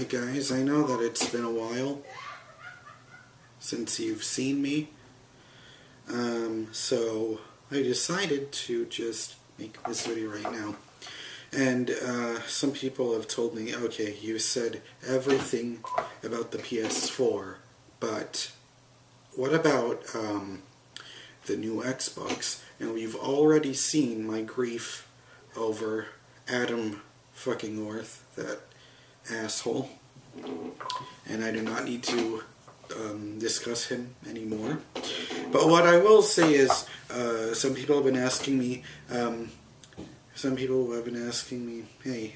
Hi guys, I know that it's been a while since you've seen me, so I decided to just make this video right now. And some people have told me, okay, you said everything about the PS4, but what about the new Xbox? And we've already seen my grief over Adam fucking North, that asshole, and I do not need to discuss him anymore. But what I will say is, some people have been asking me, hey,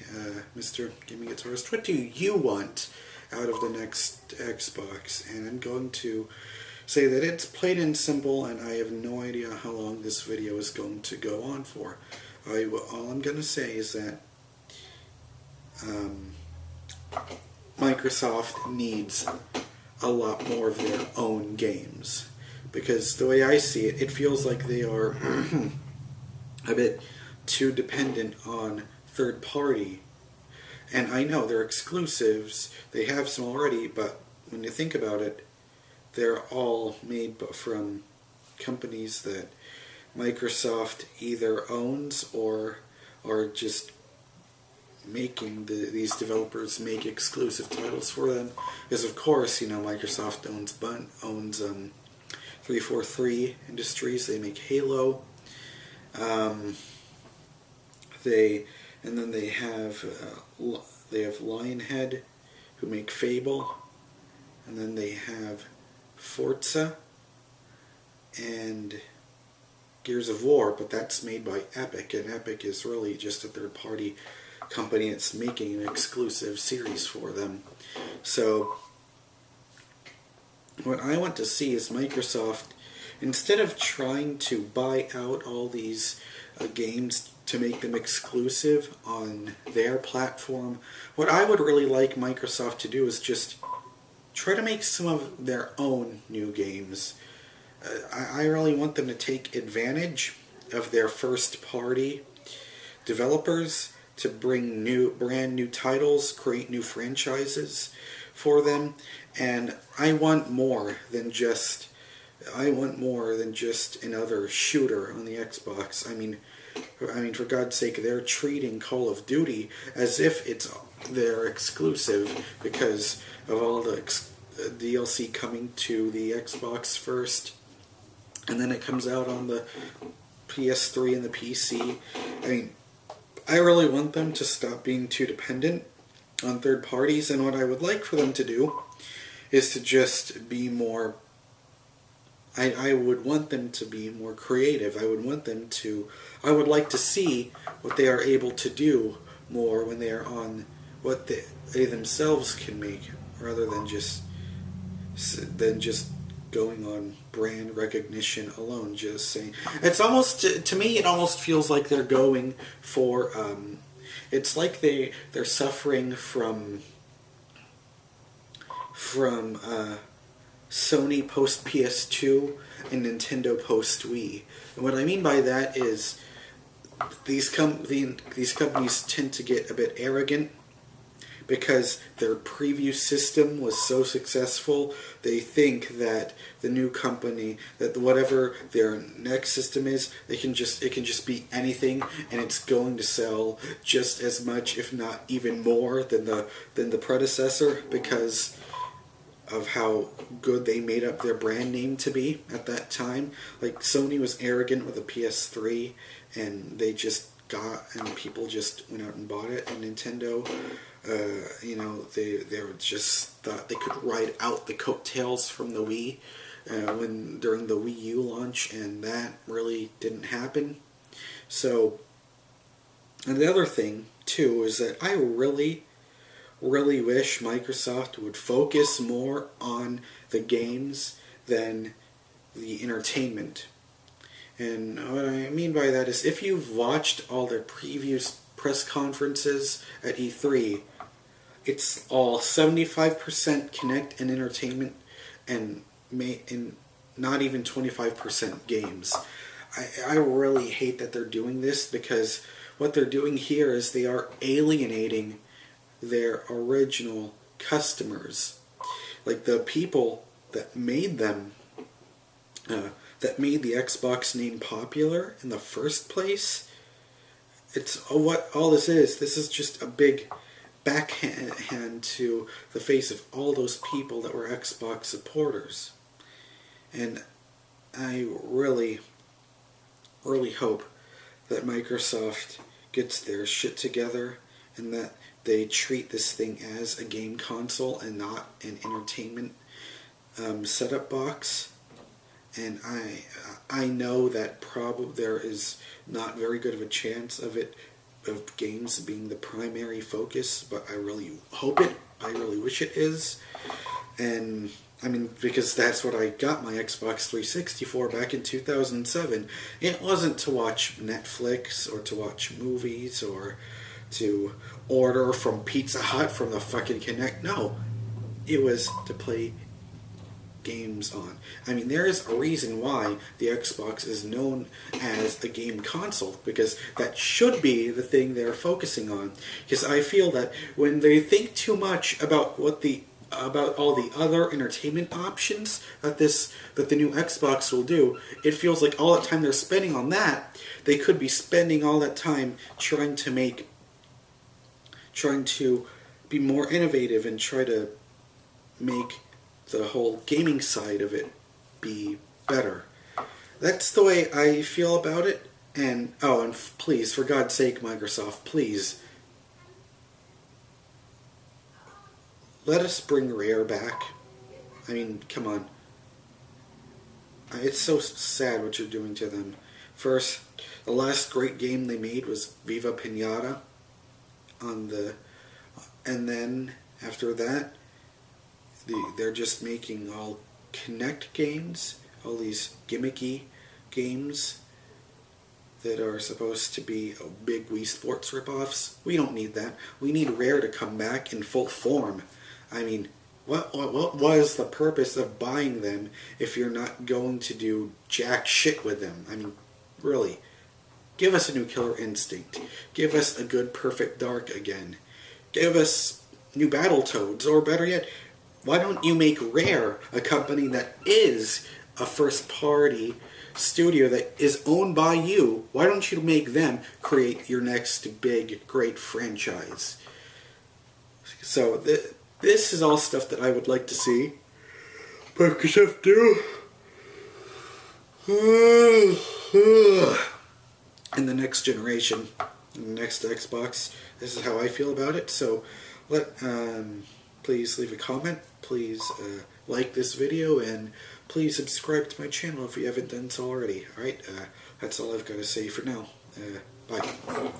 Mr. Gaming Guitarist, what do you want out of the next Xbox? And I'm going to say that it's plain and simple, and I have no idea how long this video is going to go on for. All I'm going to say is that Microsoft needs a lot more of their own games, because the way I see it, it feels like they are a bit too dependent on third party. And I know they're exclusives, they have some already, but when you think about it, they're all made from companies that Microsoft either owns or are just making these developers make exclusive titles for them. Because of course, you know, Microsoft owns 343 Industries. They make Halo. And then they have Lionhead, who make Fable, and then they have Forza and Gears of War, but that's made by Epic, and Epic is really just a third-party company that's making an exclusive series for them. So what I want to see is Microsoft, instead of trying to buy out all these games to make them exclusive on their platform, what I would really like Microsoft to do is just try to make some of their own new games. I really want them to take advantage of their first-party developers to bring brand new titles, create new franchises for them, and I want more than just another shooter on the Xbox. I mean, for God's sake, they're treating Call of Duty as if it's their exclusive because of all the DLC coming to the Xbox first, and then it comes out on the PS3 and the PC. I mean, I really want them to stop being too dependent on third parties, and what I would like for them to do is to just be more... I would want them to be more creative. I would like to see what they are able to do more when they are on what they themselves can make, rather than just going on brand recognition alone. Just saying, it's almost, to me, it almost feels like they're going for, it's like they're suffering from Sony post PS2 and Nintendo post Wii. And what I mean by that is these companies tend to get a bit arrogant because their previous system was so successful. They think that the new company, that whatever their next system is, it can just be anything, and it's going to sell just as much, if not even more, than the predecessor, because of how good they made up their brand name to be at that time. Like, Sony was arrogant with the PS3, and people just went out and bought it. And Nintendo, you know, they were just thought they could ride out the coattails from the Wii during the Wii U launch, and that really didn't happen. So, and the other thing too is that I really wish Microsoft would focus more on the games than the entertainment. And what I mean by that is, if you've watched all their previous press conferences at E3, it's all 75% Kinect and entertainment, and not even 25% games. I really hate that they're doing this, because what they're doing here is they are alienating their original customers, like the people that made them, that made the Xbox name popular in the first place. It's what all this is. This is just a big backhand to the face of all those people that were Xbox supporters. And I really, really hope that Microsoft gets their shit together and that they treat this thing as a game console and not an entertainment setup box. And I know that probably there is not very good of a chance of games being the primary focus, but I really hope it. I really wish it is. And I mean, because that's what I got my Xbox 360 for back in 2007. It wasn't to watch Netflix or to watch movies or to order from Pizza Hut from the fucking Kinect. No, it was to play games on. I mean, there is a reason why the Xbox is known as a game console, because that should be the thing they're focusing on. Because I feel that when they think too much about about all the other entertainment options that the new Xbox will do, it feels like all the time they're spending on that, they could be spending all that time trying to be more innovative and try to make the whole gaming side of it be better. That's the way I feel about it. And please, for God's sake, Microsoft, please let us bring Rare back. I mean, come on. It's so sad what you're doing to them. First, the last great game they made was Viva Pinata and then after that they're just making all Kinect games, all these gimmicky games that are supposed to be big Wii Sports ripoffs. We don't need that. We need Rare to come back in full form. I mean, what was the purpose of buying them if you're not going to do jack shit with them? I mean, really. Give us a new Killer Instinct. Give us a good Perfect Dark again. Give us new Battletoads, or better yet, why don't you make Rare a company that is a first-party studio that is owned by you? Why don't you make them create your next big, great franchise? So, this is all stuff that I would like to see Microsoft do in the next generation, in the next Xbox. This is how I feel about it. So, please leave a comment. Please like this video, and please subscribe to my channel if you haven't done so already. Alright, that's all I've got to say for now. Bye.